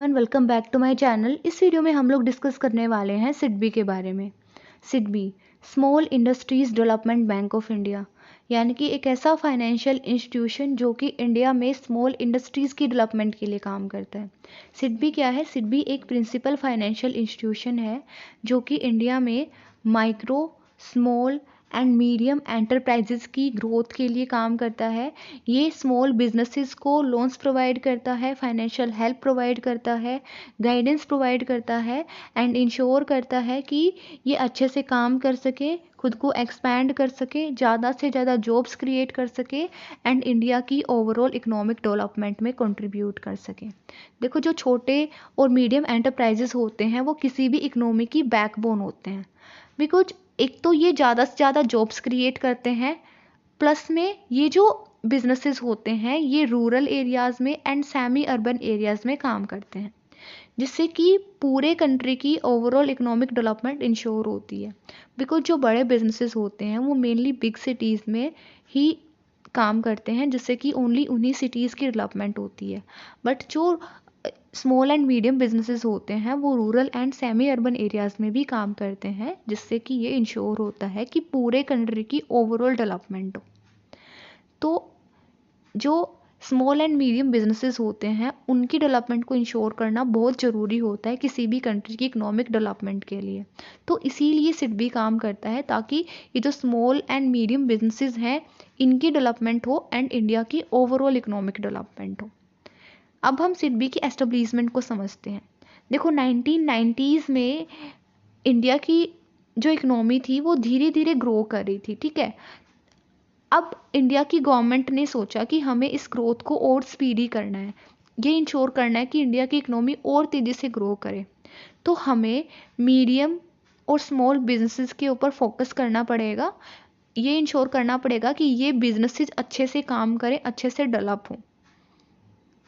And welcome back to my channel. इस video में हम लोग डिस्कस करने वाले हैं सिडबी के बारे में। SIDBI small industries development bank of India, यानी कि एक ऐसा फाइनेंशियल इंस्टीट्यूशन जो कि इंडिया में स्मॉल इंडस्ट्रीज़ की डेवलपमेंट के लिए काम करता है। सिडबी क्या है? सिडबी एक प्रिंसिपल फाइनेंशियल इंस्टीट्यूशन है जो कि इंडिया में micro, small and medium enterprises की ग्रोथ के लिए काम करता है। ये स्मॉल बिजनेसेस को लोन्स प्रोवाइड करता है, फाइनेंशियल हेल्प प्रोवाइड करता है, गाइडेंस प्रोवाइड करता है एंड इंश्योर करता है कि ये अच्छे से काम कर सके, खुद को एक्सपैंड कर सके, ज़्यादा से ज़्यादा जॉब्स क्रिएट कर सके एंड इंडिया की ओवरऑल इकोनॉमिक डेवलपमेंट में कंट्रीब्यूट कर सके। देखो, जो छोटे और मीडियम एंटरप्राइजेस होते हैं वो किसी भी इकोनॉमी की बैकबोन होते हैं, बिकॉज एक तो ये ज़्यादा से ज़्यादा जॉब्स क्रिएट करते हैं, प्लस में ये जो बिजनेसेस होते हैं ये रूरल एरियाज़ में एंड सेमी अर्बन एरियाज़ में काम करते हैं, जिससे कि पूरे कंट्री की ओवरऑल इकोनॉमिक डेवलपमेंट इंश्योर होती है। बिकॉज जो बड़े बिजनेसेस होते हैं वो मेनली बिग सिटीज़ में ही काम करते हैं, जिससे कि ओनली उन्हीं सिटीज़ की डेवलपमेंट होती है। बट जो स्मॉल एंड मीडियम बिजनेसेस होते हैं वो rural and semi urban areas में भी काम करते हैं, जिससे कि ये इंश्योर होता है कि पूरे कंट्री की ओवरऑल डेवलपमेंट हो। तो जो स्मॉल एंड मीडियम बिजनेसेस होते हैं उनकी डेवलपमेंट को इंश्योर करना बहुत ज़रूरी होता है किसी भी कंट्री की इकोनॉमिक डेवलपमेंट के लिए। तो इसीलिए सिडबी काम करता है ताकि ये जो स्मॉल एंड मीडियम बिजनेसेस हैं इनकी डेवलपमेंट हो एंड इंडिया की ओवरऑल इकोनॉमिक डेवलपमेंट हो। अब हम सिडबी की एस्टेब्लिशमेंट को समझते हैं। देखो, 1990s में इंडिया की जो इकोनॉमी थी वो धीरे धीरे ग्रो कर रही थी, ठीक है। अब इंडिया की गवर्नमेंट ने सोचा कि हमें इस ग्रोथ को और स्पीडी करना है, ये इंश्योर करना है कि इंडिया की इकोनॉमी और तेज़ी से ग्रो करे। तो हमें मीडियम और स्मॉल बिजनेसेस के ऊपर फोकस करना पड़ेगा, ये इंश्योर करना पड़ेगा कि ये बिजनेसेस अच्छे से काम करें, अच्छे से डेवलप हों।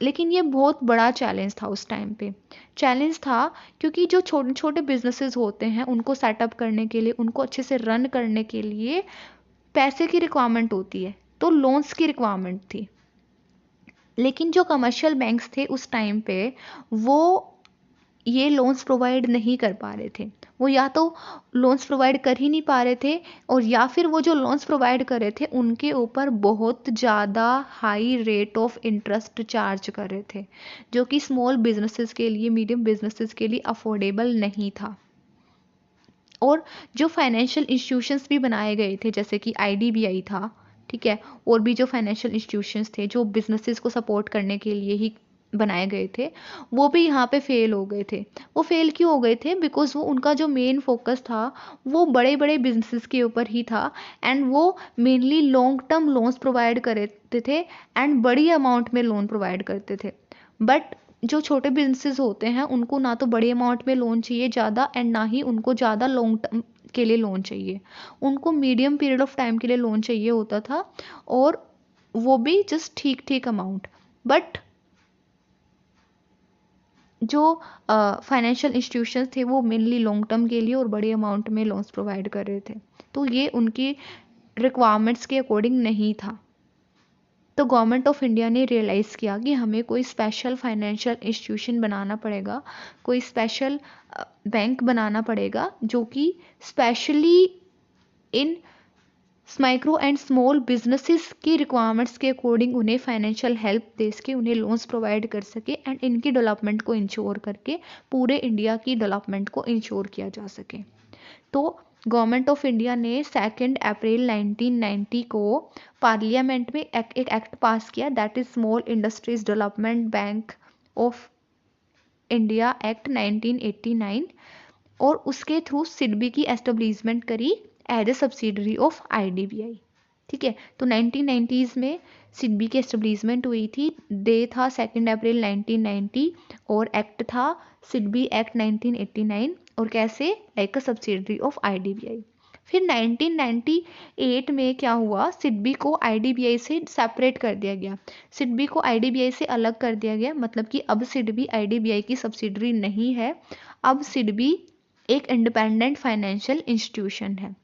लेकिन ये बहुत बड़ा चैलेंज था उस टाइम पे। चैलेंज था क्योंकि जो छोटे छोटे बिजनेसेस होते हैं उनको सेटअप करने के लिए, उनको अच्छे से रन करने के लिए पैसे की रिक्वायरमेंट होती है, तो लोन्स की रिक्वायरमेंट थी। लेकिन जो कमर्शियल बैंक्स थे उस टाइम पे वो ये लोन्स प्रोवाइड नहीं कर पा रहे थे। वो या तो लोन्स प्रोवाइड कर ही नहीं पा रहे थे, और या फिर वो जो लोन्स प्रोवाइड कर रहे थे उनके ऊपर बहुत ज़्यादा high rate of interest charge कर रहे थे, जो कि स्मॉल बिजनेसेस के लिए, मीडियम बिजनेसेस के लिए अफोर्डेबल नहीं था। और जो फाइनेंशियल इंस्टीट्यूशंस भी बनाए गए थे, जैसे कि आईडीबीआई था, ठीक है, और भी जो फाइनेंशियल इंस्टीट्यूशंस थे जो बिजनेसेस को सपोर्ट करने के लिए ही बनाए गए थे, वो भी यहाँ पे फेल हो गए थे। वो फेल क्यों हो गए थे? बिकॉज वो उनका जो मेन फोकस था वो बड़े बड़े बिजनेसेस के ऊपर ही था एंड वो mainly long term loans provide करते थे एंड बड़ी अमाउंट में लोन प्रोवाइड करते थे। बट जो छोटे बिजनेसेस होते हैं उनको ना तो बड़ी अमाउंट में लोन चाहिए ज़्यादा एंड ना ही उनको ज़्यादा लॉन्ग टर्म के लिए लोन चाहिए, उनको मीडियम पीरियड ऑफ टाइम के लिए लोन चाहिए होता था, और वो भी जस्ट ठीक ठीक अमाउंट। बट जो फाइनेंशियल इंस्टीट्यूशंस थे वो मेनली लॉन्ग टर्म के लिए और बड़े अमाउंट में लोन्स प्रोवाइड कर रहे थे, तो ये उनकी रिक्वायरमेंट्स के अकॉर्डिंग नहीं था। तो गवर्नमेंट ऑफ इंडिया ने रियलाइज़ किया कि हमें कोई स्पेशल फाइनेंशियल इंस्टीट्यूशन बनाना पड़ेगा, कोई स्पेशल बैंक बनाना पड़ेगा जो कि specially in micro and small businesses की रिक्वायरमेंट्स के अकॉर्डिंग उन्हें फाइनेंशियल हेल्प दे सके, उन्हें लोन्स प्रोवाइड कर सके एंड इनकी डेवलपमेंट को इंश्योर करके पूरे इंडिया की डेवलपमेंट को इंश्योर किया जा सके। तो गवर्नमेंट ऑफ इंडिया ने 2 अप्रैल 1990 को पार्लियामेंट में एक एक्ट पास किया, that is small industries development bank of India act 1989, और उसके थ्रू सिडबी की एस्टेब्लिशमेंट करी as a subsidiary of IDBI, ठीक है। तो 1990s में सिडबी की एस्टेब्लिशमेंट हुई थी, डे था 2 अप्रैल 1990 और एक्ट था सिडबी एक्ट 1989, और कैसे? Like a subsidiary of IDBI. फिर 1998 में क्या हुआ? सिडबी को आईडीबीआई से सेपरेट कर दिया गया, सिडबी को आईडीबीआई से अलग कर दिया गया, मतलब कि अब सिडबी आईडीबीआई की सब्सिडरी नहीं है, अब सिडबी एक इंडिपेंडेंट फाइनेंशियल इंस्टीट्यूशन है।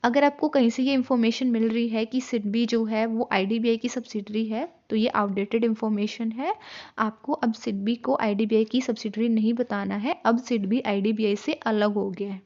अगर आपको कहीं से ये इन्फॉर्मेशन मिल रही है कि सिडबी जो है वो आईडीबीआई की सब्सिडरी है, तो ये आउटडेटेड इन्फॉर्मेशन है। आपको अब सिडबी को आईडीबीआई की सब्सिडरी नहीं बताना है, अब सिडबी आईडीबीआई से अलग हो गया है।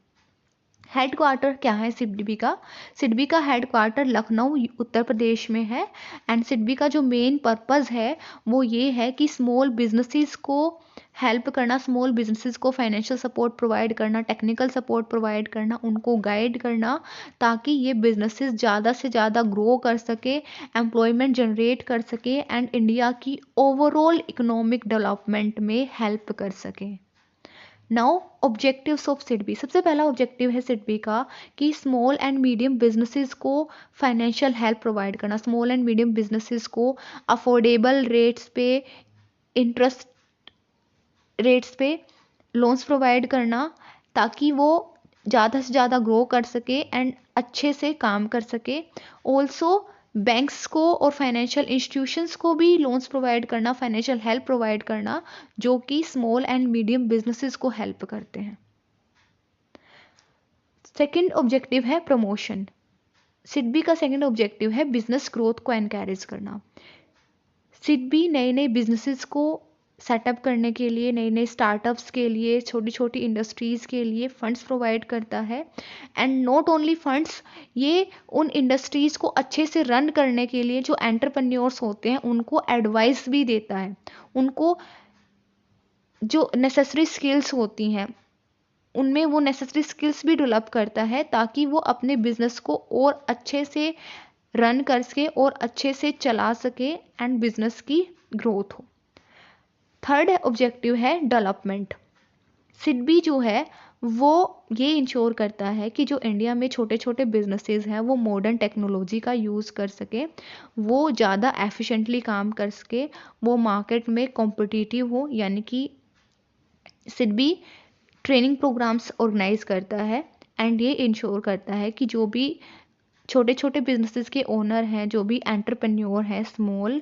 हेडक्वार्टर क्या है सिडबी का? सिडबी का हेडक्वार्टर लखनऊ उत्तर प्रदेश में है। एंड सिडबी का जो मेन पर्पस है वो ये है कि स्मॉल बिजनेसेस को हेल्प करना, स्मॉल बिजनेसेस को फाइनेंशियल सपोर्ट प्रोवाइड करना, टेक्निकल सपोर्ट प्रोवाइड करना, उनको गाइड करना, ताकि ये बिजनेसेस ज़्यादा से ज़्यादा ग्रो कर सके, एम्प्लॉयमेंट जनरेट कर सके एंड इंडिया की ओवरऑल इकोनॉमिक डेवलपमेंट में हेल्प कर सके। Now objectives of SIDBI. सबसे पहला ऑब्जेक्टिव है सिडबी का कि स्मॉल एंड मीडियम बिजनेसेस को फाइनेंशियल हेल्प प्रोवाइड करना, स्मॉल एंड मीडियम बिजनेसेस को अफोर्डेबल रेट्स पे, इंटरेस्ट रेट्स पे लोन्स प्रोवाइड करना, ताकि वो ज़्यादा से ज़्यादा ग्रो कर सके एंड अच्छे से काम कर सके। ऑल्सो बैंक्स को और फाइनेंशियल इंस्टीट्यूशंस को भी लोन्स प्रोवाइड करना, फाइनेंशियल हेल्प प्रोवाइड करना, जो कि स्मॉल एंड मीडियम बिजनेसेस को हेल्प करते हैं। सेकंड ऑब्जेक्टिव है प्रमोशन। सिडबी का सेकंड ऑब्जेक्टिव है बिजनेस ग्रोथ को एनकरेज करना। सिडबी नए नए बिजनेसेस को सेटअप करने के लिए, नए नए स्टार्टअप्स के लिए, छोटी छोटी इंडस्ट्रीज़ के लिए फंड्स प्रोवाइड करता है। एंड नॉट ओनली फंड्स, ये उन इंडस्ट्रीज़ को अच्छे से रन करने के लिए जो एंटरप्रेन्योर्स होते हैं उनको एडवाइस भी देता है, उनको जो नेसेसरी स्किल्स होती हैं उनमें वो नेसेसरी स्किल्स भी डेवलप करता है, ताकि वो अपने बिजनेस को और अच्छे से रन कर सके और अच्छे से चला सके एंड बिजनेस की ग्रोथ हो। थर्ड ऑब्जेक्टिव है डेवलपमेंट। सिडबी जो है वो ये इंश्योर करता है कि जो इंडिया में छोटे छोटे बिजनेसेस हैं वो मॉडर्न टेक्नोलॉजी का यूज़ कर सके, वो ज़्यादा एफिशिएंटली काम कर सके, वो मार्केट में कॉम्पिटिटिव हो। यानी कि सिडबी ट्रेनिंग प्रोग्राम्स ऑर्गेनाइज करता है एंड ये इंश्योर करता है कि जो भी छोटे छोटे बिजनेसेस के ओनर हैं, जो भी एंटरप्रेन्योर हैं स्मॉल,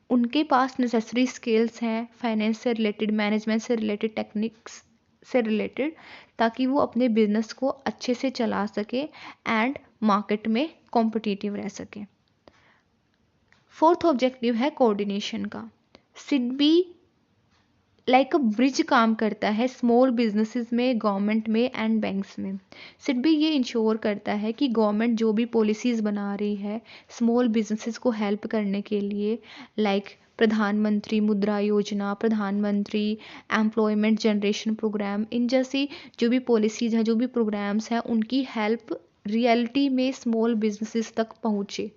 उनके पास नेसेसरी स्किल्स हैं फाइनेंस से रिलेटेड, मैनेजमेंट से रिलेटेड, टेक्निक्स से रिलेटेड, ताकि वो अपने बिजनेस को अच्छे से चला सके एंड मार्केट में कॉम्पिटिटिव रह सके। फोर्थ ऑब्जेक्टिव है कोऑर्डिनेशन का। सिडबी लाइक अ ब्रिज काम करता है स्मॉल बिजनेसेस में, गवर्नमेंट में एंड बैंक्स में। सिडबी ये इंश्योर करता है कि गवर्नमेंट जो भी पॉलिसीज़ बना रही है स्मॉल बिजनेसेस को हेल्प करने के लिए, लाइक प्रधानमंत्री मुद्रा योजना, प्रधानमंत्री एम्प्लॉयमेंट जनरेशन प्रोग्राम, इन जैसी जो भी पॉलिसीज़ हैं, जो भी प्रोग्राम्स हैं, उनकी हेल्प रियलिटी में स्मॉल बिजनेसेस तक पहुँचे।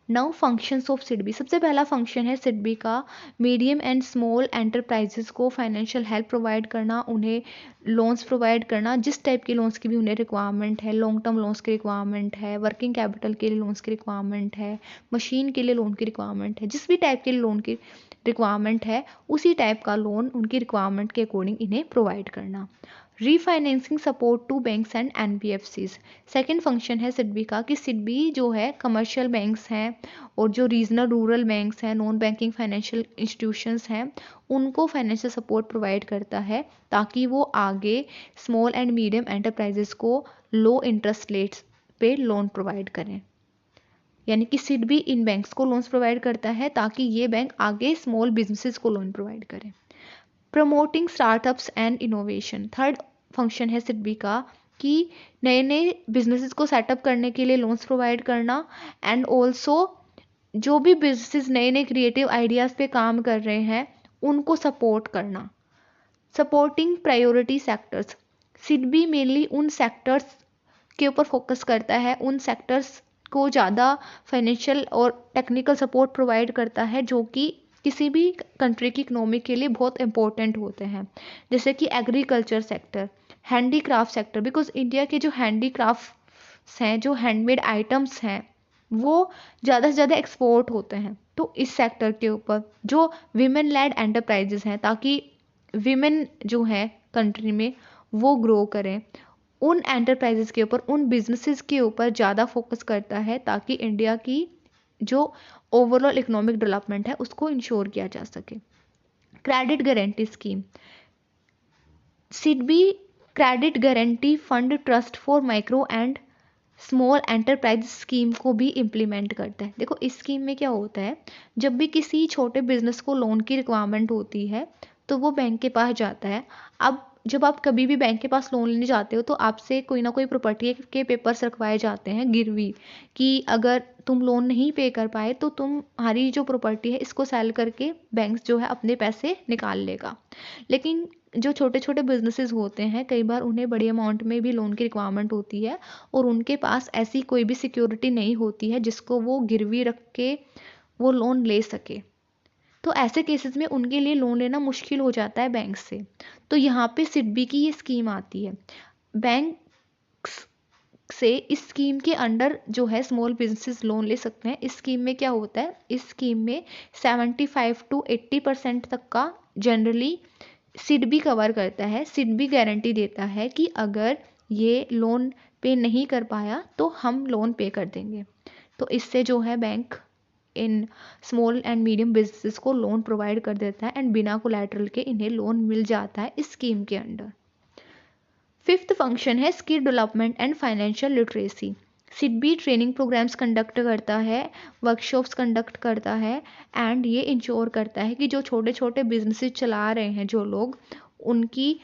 Now functions of SIDBI. सबसे पहला फंक्शन है सिडबी का मीडियम एंड स्मॉल एंटरप्राइजेस को फाइनेंशियल हेल्प प्रोवाइड करना, उन्हें लोन्स प्रोवाइड करना, जिस टाइप के लोन्स की भी उन्हें रिक्वायरमेंट है। लॉन्ग टर्म लोन्स की रिक्वायरमेंट है, वर्किंग कैपिटल के लिए लोन्स की रिक्वायरमेंट है, मशीन के लिए लोन की रिक्वायरमेंट है, जिस भी टाइप के लोन की रिक्वायरमेंट है उसी टाइप का लोन उनकी रिक्वायरमेंट के अकॉर्डिंग इन्हें प्रोवाइड करना। Refinancing support to banks and NBFCs. Second function है सिडबी का कि सिडबी जो है कमर्शियल बैंक्स हैं और जो रीजनल रूरल बैंक्स हैं, नॉन बैंकिंग फाइनेंशियल इंस्टीट्यूशंस हैं, उनको फाइनेंशियल सपोर्ट प्रोवाइड करता है, ताकि वो आगे स्मॉल एंड मीडियम एंटरप्राइजेस को लो इंटरेस्ट रेट्स पे लोन प्रोवाइड करें। यानी कि सिडबी इन बैंक्स को लोन्स प्रोवाइड करता है ताकि ये बैंक आगे स्मॉल बिजनेसेस को लोन प्रोवाइड करें। Promoting startups and innovation. Third function है सिडबी का कि नए नए बिजनेसेस को सेटअप करने के लिए लोन्स प्रोवाइड करना एंड ऑल्सो जो भी बिजनेसेस नए नए क्रिएटिव आइडियाज़ पे काम कर रहे हैं उनको सपोर्ट करना। Supporting priority sectors. SIDBI mainly उन सेक्टर्स के ऊपर फोकस करता है, उन सेक्टर्स को ज़्यादा फाइनेंशियल और टेक्निकल सपोर्ट प्रोवाइड करता है जो कि किसी भी कंट्री की इकोनॉमी के लिए बहुत इंपॉर्टेंट होते हैं, जैसे कि agriculture sector, handicraft sector, because India के जो हैंडीक्राफ्ट्स हैं, जो हैंडमेड आइटम्स हैं, वो ज़्यादा से ज़्यादा एक्सपोर्ट होते हैं। तो इस सेक्टर के ऊपर जो वीमेन लेड एंटरप्राइजेस हैं, ताकि वीमेन जो हैं कंट्री में वो ग्रो करें, उन एंटरप्राइजेस के ऊपर, उन बिजनेसेस के ऊपर ज़्यादा फोकस करता है, ताकि इंडिया की जो ओवरऑल इकोनॉमिक डेवलपमेंट है उसको इंश्योर किया जा सके। Credit guarantee scheme. SIDBI credit guarantee fund trust for micro and small enterprise scheme को भी इम्प्लीमेंट करता है। देखो इस स्कीम में क्या होता है, जब भी किसी छोटे बिजनेस को लोन की रिक्वायरमेंट होती है तो वो बैंक के पास जाता है। अब जब आप कभी भी बैंक के पास लोन लेने जाते हो तो आपसे कोई ना कोई प्रॉपर्टी के पेपर्स रखवाए जाते हैं गिरवी, कि अगर तुम लोन नहीं पे कर पाए तो तुम्हारी जो प्रॉपर्टी है इसको सेल करके बैंक जो है अपने पैसे निकाल लेगा। लेकिन जो छोटे छोटे बिजनेसेस होते हैं कई बार उन्हें बड़ी अमाउंट में भी लोन की रिक्वायरमेंट होती है और उनके पास ऐसी कोई भी सिक्योरिटी नहीं होती है जिसको वो गिरवी रख के वो लोन ले सके। तो ऐसे केसेस में उनके लिए लोन लेना मुश्किल हो जाता है बैंक से। तो यहाँ पे सिडबी की ये स्कीम आती है। बैंक से इस स्कीम के अंडर जो है स्मॉल बिजनेसेस लोन ले सकते हैं। इस स्कीम में क्या होता है, इस स्कीम में 75 to 80% तक का जनरली सिडबी कवर करता है। सिडबी गारंटी देता है कि अगर ये लोन पे नहीं कर पाया तो हम लोन पे कर देंगे। तो इससे जो है bank in small and medium businesses को लोन प्रोवाइड कर देता है एंड बिना कोलैटरल के इन्हें लोन मिल जाता है इस स्कीम के अंडर। फिफ्थ फंक्शन है skill development and financial literacy. SIDBI training programs conduct करता है, वर्कशॉप्स कंडक्ट करता है एंड ये इंश्योर करता है कि जो छोटे छोटे बिजनेसेस चला रहे हैं जो लोग, उनकी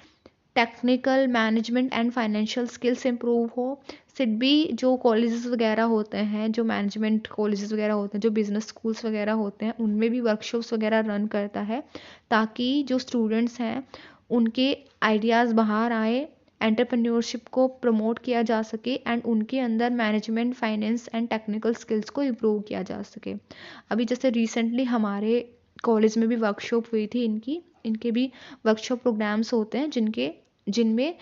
technical management and financial skills improve हो। सिडबी जो कॉलेजेस वगैरह होते हैं, जो मैनेजमेंट कॉलेजेस वगैरह होते हैं, जो बिजनेस स्कूल्स वगैरह होते हैं, उनमें भी वर्कशॉप्स वगैरह रन करता है ताकि जो स्टूडेंट्स हैं उनके आइडियाज़ बाहर आए, एंटरप्रेन्योरशिप को प्रमोट किया जा सके एंड उनके अंदर management, finance and technical skills को इम्प्रूव किया जा सके। अभी जैसे रिसेंटली हमारे कॉलेज में भी वर्कशॉप हुई थी इनके भी वर्कशॉप प्रोग्राम्स होते हैं जिनमें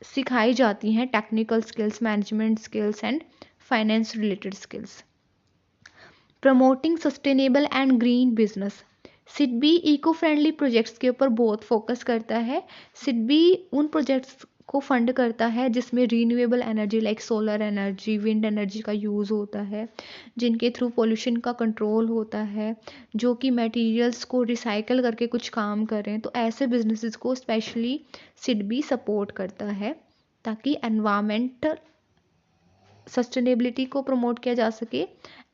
सिखाई जाती हैं technical skills, management skills and finance related skills. Promoting sustainable and green business. SIDBI eco friendly projects के ऊपर बहुत फोकस करता है। सिडबी उन प्रोजेक्ट्स को फंड करता है जिसमें renewable energy like solar energy, wind energy का यूज़ होता है, जिनके थ्रू पोल्यूशन का कंट्रोल होता है, जो कि मटेरियल्स को रिसाइकल करके कुछ काम करें। तो ऐसे बिजनेसेस को स्पेशली सिडबी सपोर्ट करता है ताकि एनवायरमेंटल सस्टेनेबिलिटी को प्रमोट किया जा सके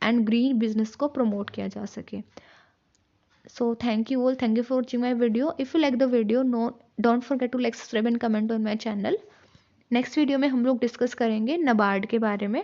एंड ग्रीन बिजनेस को प्रमोट किया जा सके। So thank you all. Thank you for watching my video. If you like the video, don't forget to like, subscribe and comment on my channel. Next video में हम लोग discuss करेंगे नाबार्ड के बारे में।